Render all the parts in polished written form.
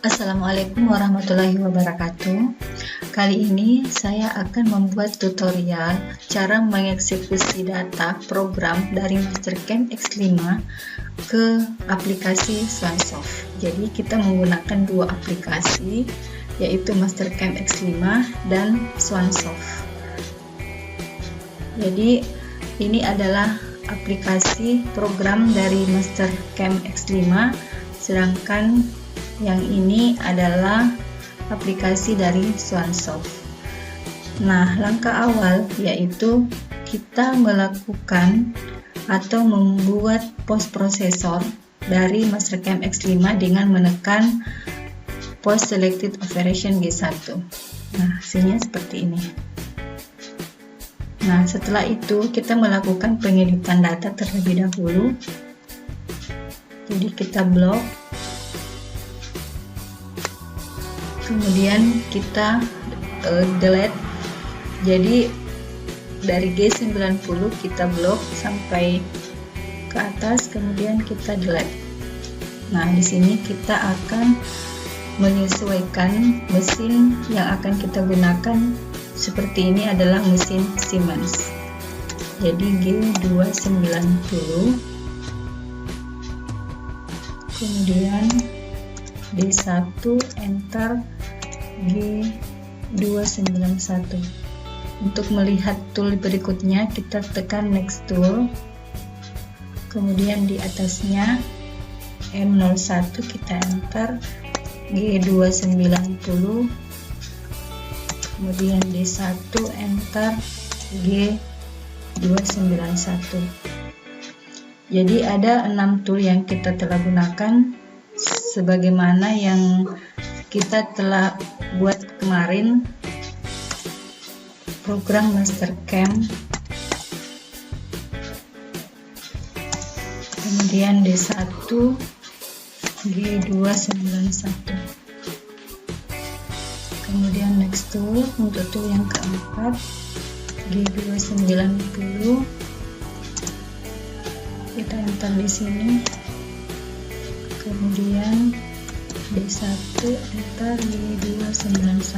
Assalamualaikum warahmatullahi wabarakatuh. Kali ini saya akan membuat tutorial cara mengeksekusi data program dari Mastercam X5 ke aplikasi Swansoft. Jadi kita menggunakan dua aplikasi, yaitu Mastercam X5 dan Swansoft. Jadi ini adalah aplikasi program dari Mastercam X5, sedangkan yang ini adalah aplikasi dari Swansoft. Nah, langkah awal yaitu kita melakukan atau membuat post processor dari Mastercam X5 dengan menekan post selected operation G1. Nah, hasilnya seperti ini. Nah, setelah itu kita melakukan pengeditan data terlebih dahulu. Jadi kita blok, kemudian kita delete. Jadi dari G90 kita blok sampai ke atas, kemudian kita delete. Nah, di sini kita akan menyesuaikan mesin yang akan kita gunakan. Seperti ini adalah mesin Siemens. Jadi G290, kemudian D1 enter G291. Untuk melihat tool berikutnya kita tekan next tool, kemudian di atasnya M01 kita enter G290, kemudian D1 enter G291. Jadi ada 6 tool yang kita telah gunakan sebagaimana yang kita telah buat kemarin program Mastercam, kemudian D1 G291, kemudian next tool. Untuk tool yang keempat G290 kita enter di sini, kemudian D1 enter G291.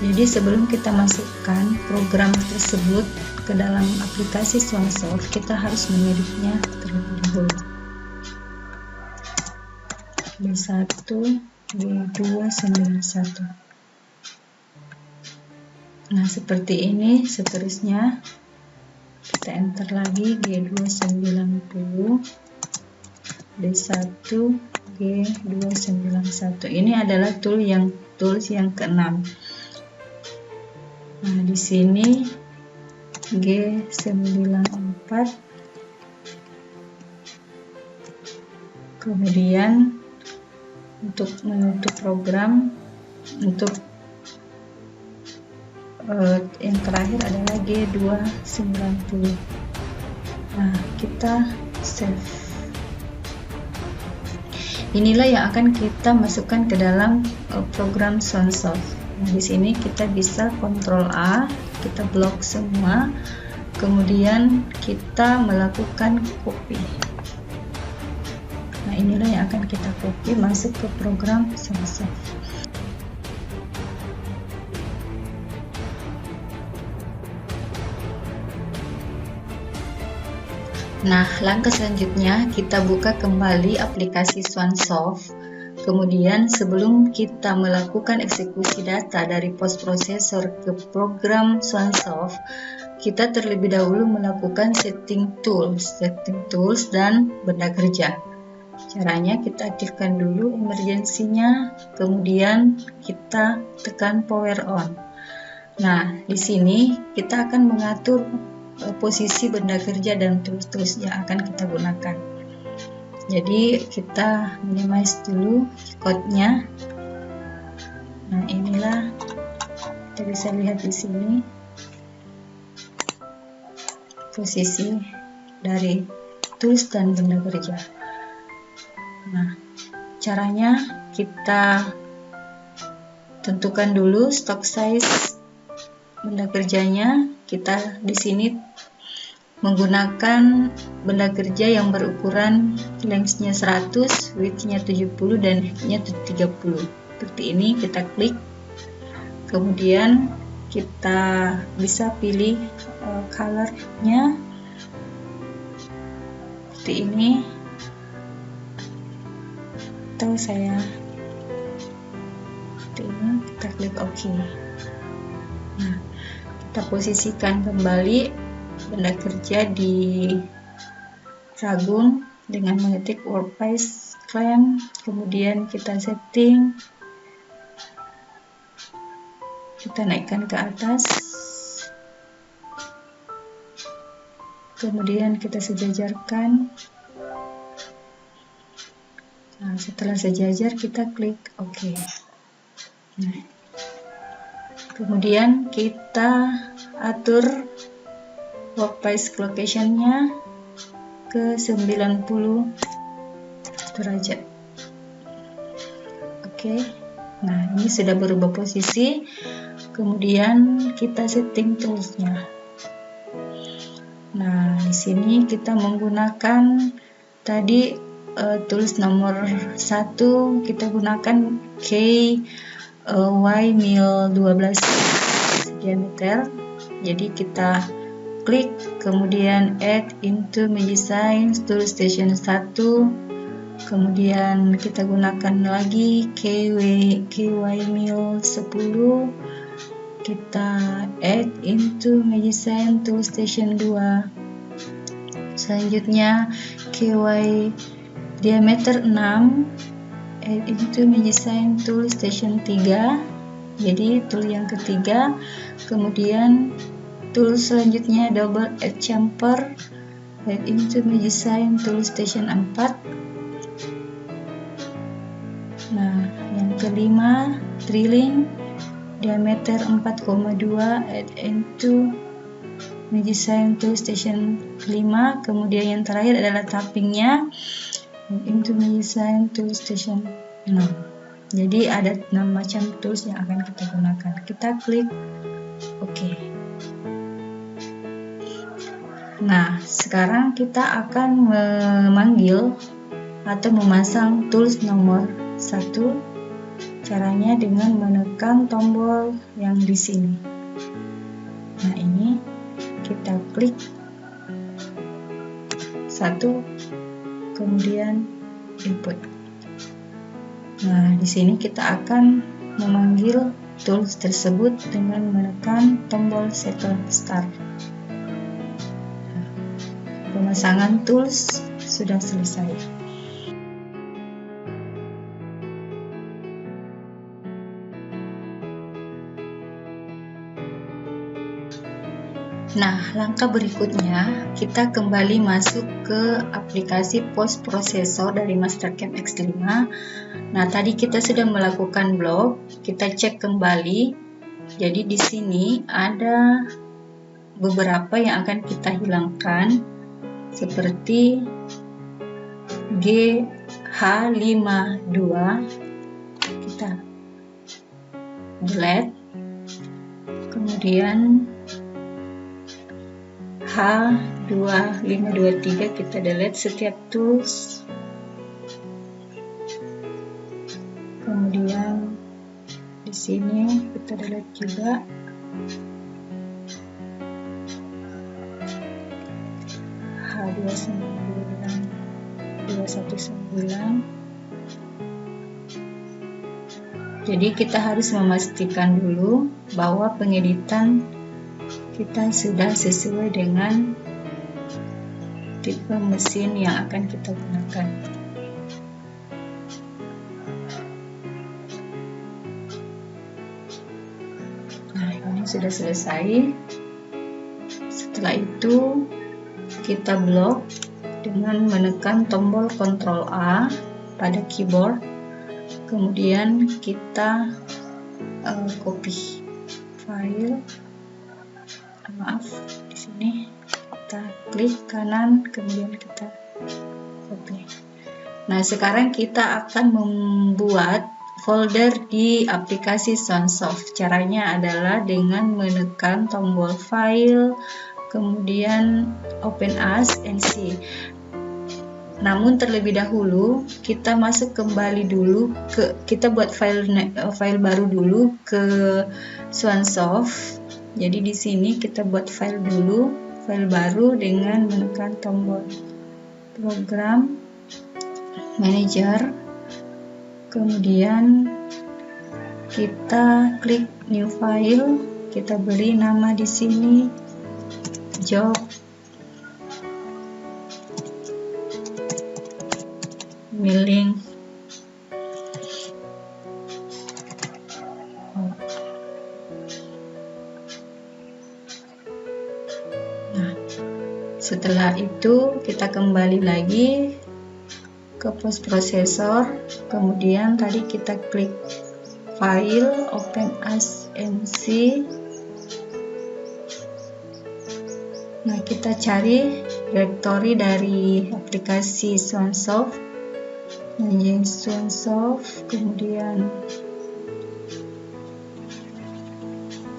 Jadi sebelum kita masukkan program tersebut ke dalam aplikasi Swansoft, kita harus mengeditnya terlebih dahulu. D1 G291. Nah, seperti ini. Seterusnya kita enter lagi G290, D1 G291. Ini adalah tools yang keenam. Nah, di sini G94, kemudian untuk menutup program, untuk yang terakhir adalah G290. Nah, kita save. Inilah yang akan kita masukkan ke dalam program Swansoft. Nah, di sini kita bisa Ctrl A, kita blok semua, kemudian kita melakukan copy. Nah, inilah yang akan kita copy masuk ke program Swansoft. Nah, langkah selanjutnya kita buka kembali aplikasi Swansoft. Kemudian sebelum kita melakukan eksekusi data dari post processor ke program Swansoft, kita terlebih dahulu melakukan setting tools dan benda kerja. Caranya kita aktifkan dulu emergency-nya, kemudian kita tekan power on. Nah, di sini kita akan mengatur posisi benda kerja dan tools yang akan kita gunakan. Jadi kita minimize dulu code-nya. Nah, inilah kita bisa lihat di sini posisi dari tools dan benda kerja. Nah, caranya kita tentukan dulu stock size benda kerjanya. Kita di sini menggunakan benda kerja yang berukuran length-nya 100, width-nya 70 dan height-nya 30. Seperti ini, kita klik. Kemudian kita bisa pilih color-nya seperti ini. Atau saya seperti ini, kita klik OK. Nah, kita posisikan kembali benda kerja di Dragon dengan mengetik workspace clamp, kemudian kita setting, kita naikkan ke atas, kemudian kita sejajarkan. Nah, setelah sejajar kita klik OK. Nah, kemudian kita atur workspace location-nya ke 90 derajat. Oke. Nah, ini sudah berubah posisi. Kemudian kita setting tools-nya. Nah, di sini kita menggunakan tadi tools nomor 1, kita gunakan KY Mill 12 diameter. Jadi kita klik, kemudian add into Magicine Toolstation 1, kemudian kita gunakan lagi KY Mill 10, kita add into Magicine Toolstation 2. Selanjutnya KY diameter 6, add into Magicine Toolstation 3, jadi tool yang ketiga. Kemudian tool selanjutnya double edge chamfer, add into Magicine Toolstation 4. Nah, yang kelima drilling diameter 4,2, add into Magicine Toolstation 5. Kemudian yang terakhir adalah tappingnya, add into Magicine Toolstation 6. Jadi ada 6 macam tools yang akan kita gunakan. Kita klik OK. Nah, sekarang kita akan memanggil atau memasang tools nomor 1. Caranya dengan menekan tombol yang di sini. Nah, ini kita klik 1, kemudian input. Nah, di sini kita akan memanggil tools tersebut dengan menekan tombol second start. Pemasangan tools sudah selesai. Nah, langkah berikutnya kita kembali masuk ke aplikasi post processor dari Mastercam X5. Nah, tadi kita sudah melakukan blok, kita cek kembali. Jadi di sini ada beberapa yang akan kita hilangkan, seperti GH52, kita delete, kemudian H2523 kita delete setiap tools, kemudian di sini kita delete juga. H219. Jadi kita harus memastikan dulu bahwa pengeditan kita sudah sesuai dengan tipe mesin yang akan kita gunakan. Nah, ini sudah selesai. Setelah itu kita blok dengan menekan tombol Ctrl A pada keyboard, kemudian kita copy file. Maaf, di sini kita klik kanan, kemudian kita copy. Nah, sekarang kita akan membuat folder di aplikasi Swansoft. Caranya adalah dengan menekan tombol file, kemudian OpenAS NC. Namun terlebih dahulu kita masuk kembali dulu kita buat file baru dulu ke Swansoft. Jadi di sini kita buat file baru dengan menekan tombol Program Manager, kemudian kita klik New File, kita beri nama di sini Job Milling. Nah, setelah itu kita kembali lagi ke post processor, kemudian tadi kita klik File, OpenAS NC. Nah, kita cari directory dari aplikasi Swansoft, kemudian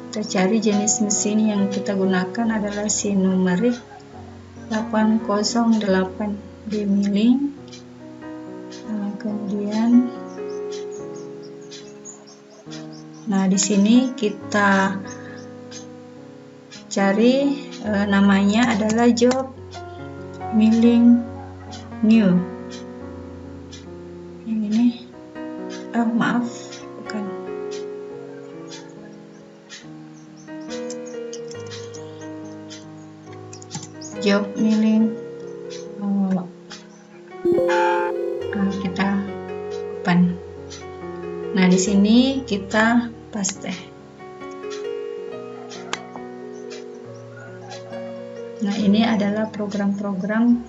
kita cari jenis mesin yang kita gunakan adalah Sinumerik 808D milling. Nah, kemudian di sini kita cari namanya adalah Job Milling New. Yang ini, maaf, bukan. Job Milling. Kita open. Nah, di sini kita paste. Nah, ini adalah program-program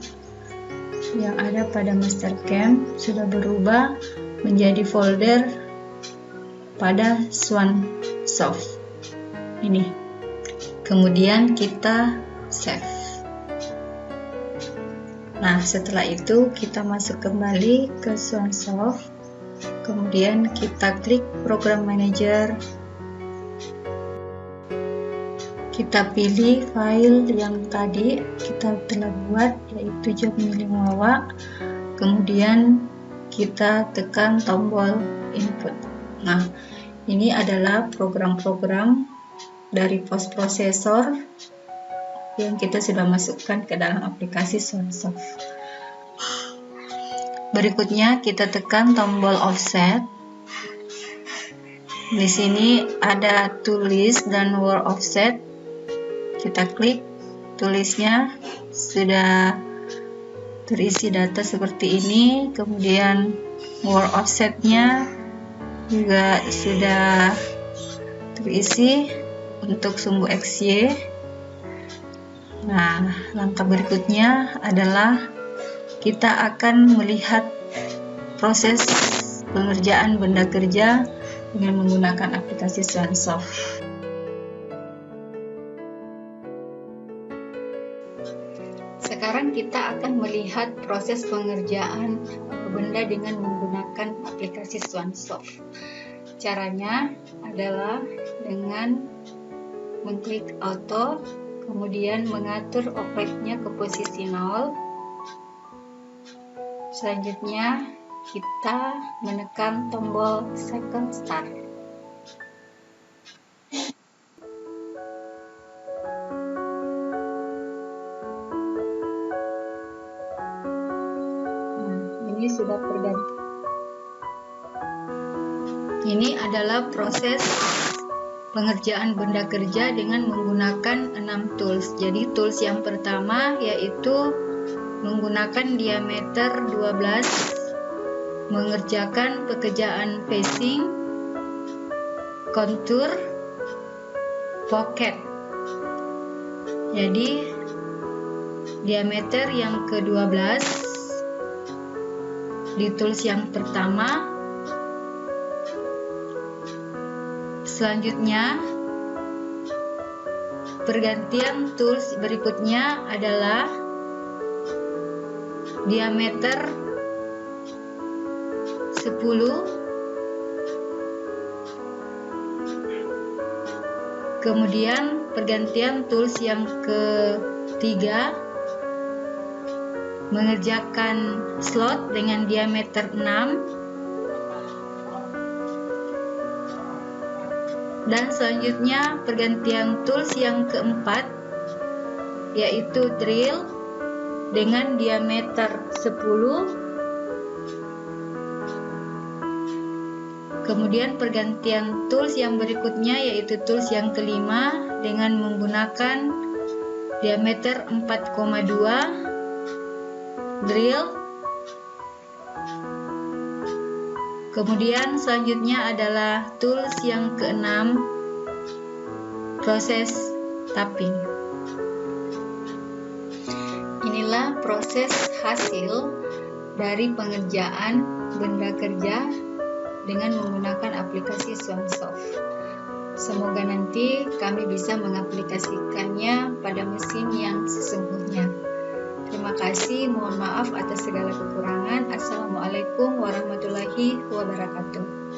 yang ada pada Mastercam sudah berubah menjadi folder pada Swansoft ini. Kemudian kita save. Nah, setelah itu kita masuk kembali ke Swansoft, kemudian kita klik Program Manager, kita pilih file yang tadi kita telah buat, yaitu Job Milling Wawa, kemudian kita tekan tombol input. Nah, ini adalah program-program dari post processor yang kita sudah masukkan ke dalam aplikasi Swansoft. Berikutnya kita tekan tombol offset. Di sini ada tulis dan word offset. Kita klik, tulisnya sudah terisi data seperti ini, kemudian word offsetnya juga sudah terisi untuk sumbu XY. Nah, langkah berikutnya adalah kita akan melihat proses pengerjaan benda kerja dengan menggunakan aplikasi Swansoft. Sekarang kita akan melihat proses pengerjaan benda dengan menggunakan aplikasi Swansoft. Caranya adalah dengan mengklik auto, kemudian mengatur objeknya ke posisi 0. Selanjutnya kita menekan tombol second start. Ini sudah terganti. Ini adalah proses pengerjaan benda kerja dengan menggunakan 6 tools. Jadi tools yang pertama yaitu menggunakan diameter 12, mengerjakan pekerjaan facing, kontur, pocket. Jadi diameter yang ke-12 di tools yang pertama. Selanjutnya pergantian tools berikutnya adalah diameter 10, kemudian pergantian tools yang ketiga, mengerjakan slot dengan diameter 6. Dan selanjutnya pergantian tools yang keempat, yaitu drill dengan diameter 10. Kemudian pergantian tools yang berikutnya yaitu tools yang kelima dengan menggunakan diameter 4,2 drill. Kemudian selanjutnya adalah tools yang keenam, proses tapping. Inilah proses hasil dari pengerjaan benda kerja dengan menggunakan aplikasi Swansoft. Semoga nanti kami bisa mengaplikasikannya pada mesin yang sesungguhnya. Terima kasih, mohon maaf atas segala kekurangan. Assalamualaikum warahmatullahi wabarakatuh.